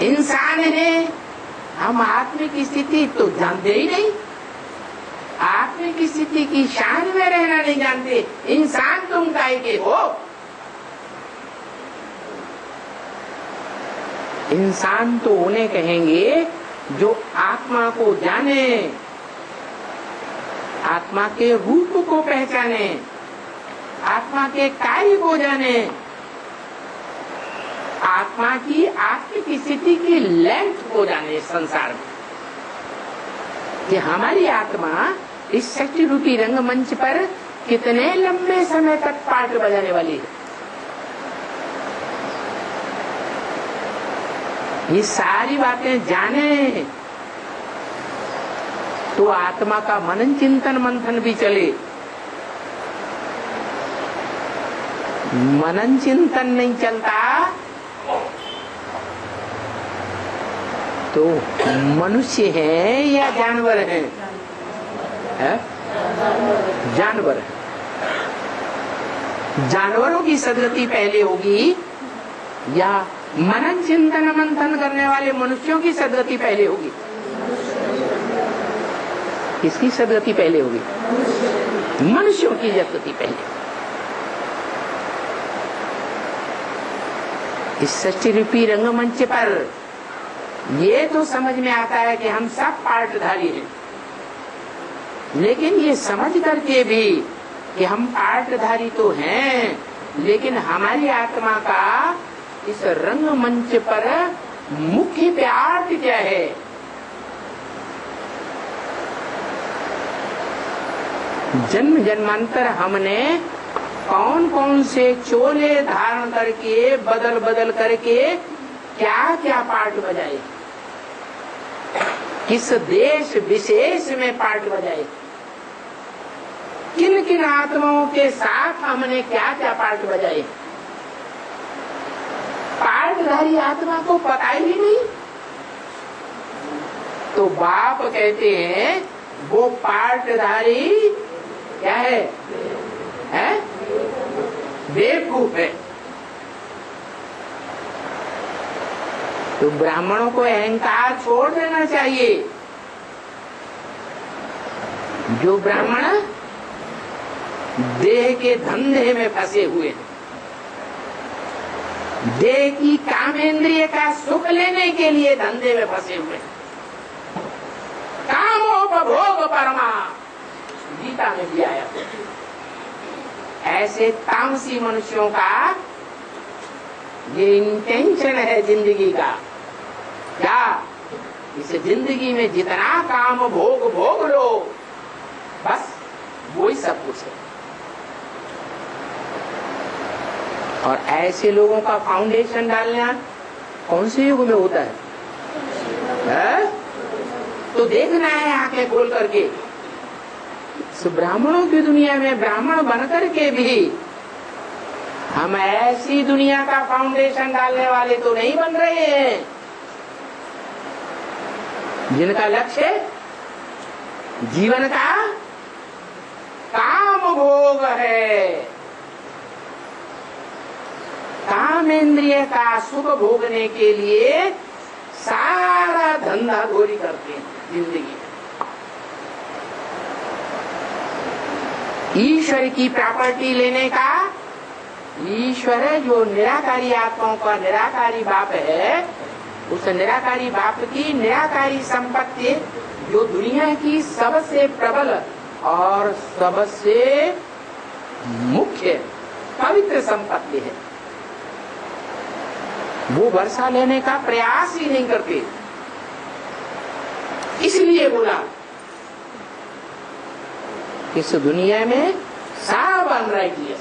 इंसान है, हम आत्मिक स्थिति तो जानते ही नहीं, आत्मिक स्थिति की शान में रहना नहीं जानते। इंसान तुम काहे के हो? इंसान तो उन्हें कहेंगे जो आत्मा को जाने, आत्मा के रूप को पहचाने, आत्मा के कार्य को जाने, आत्मा की आत्मिक स्थिति की लेंथ को जाने संसार में, कि हमारी आत्मा इस शक्ति रूपी रंगमंच पर कितने लंबे समय तक पार्ट बजाने वाली है। ये सारी बातें जाने तो आत्मा का मनन चिंतन मंथन भी चले। मनन चिंतन नहीं चलता तो मनुष्य है या जानवर है? जानवर है। जानवरों की सदगति पहले होगी या मनन चिंतन मंथन करने वाले मनुष्यों की सदगति पहले होगी? किसकी सदगति पहले होगी? मनुष्यों की सदगति पहले। इस सच्चे रूपी रंगमंच पर ये तो समझ में आता है कि हम सब पार्टधारी हैं, लेकिन ये समझ करके भी कि हम पार्टधारी तो हैं, लेकिन हमारी आत्मा का इस रंगमंच पर मुख्य पार्ट क्या है? जन्म जन्मांतर हमने कौन कौन से चोले धारण करके बदल बदल करके क्या क्या पार्ट बजाए, किस देश विशेष में पार्ट बजाए, किन किन आत्माओं के साथ हमने क्या क्या पार्ट बजाए। पार्टधारी आत्मा को पता ही नहीं। तो बाप कहते हैं वो पार्टधारी क्या है? बेवकूफ है। तो ब्राह्मणों को अहंकार छोड़ देना चाहिए। जो ब्राह्मण देह के धंधे में फंसे हुए हैं, देह की कामेंद्रिय का सुख लेने के लिए धंधे में फंसे हुए हैं, कामोपभोग परमा गीता में भी आया। ऐसे तामसी मनुष्यों का ये इंटेंशन है जिंदगी का, क्या इस जिंदगी में जितना काम भोग भोग लो, बस वही सब कुछ है। और ऐसे लोगों का फाउंडेशन डालना कौन से युग में होता है? तो देखना है आंखें खोल करके। ब्राह्मणों की दुनिया में ब्राह्मण बनकर के भी हम ऐसी दुनिया का फाउंडेशन डालने वाले तो नहीं बन रहे हैं जिनका लक्ष्य जीवन का काम भोग है, कामेंद्रिय का सुख भोगने के लिए सारा धंधा गोरी करते हैं जिंदगी। ईश्वर की प्रॉपर्टी लेने का, ईश्वर जो निराकारी आत्माओं का निराकारी बाप है, उस निराकारी बाप की निराकारी संपत्ति जो दुनिया की सबसे प्रबल और सबसे मुख्य पवित्र संपत्ति है, वो वर्षा लेने का प्रयास ही नहीं करते। इसलिए बोला इस दुनिया में सब अनराइटियस,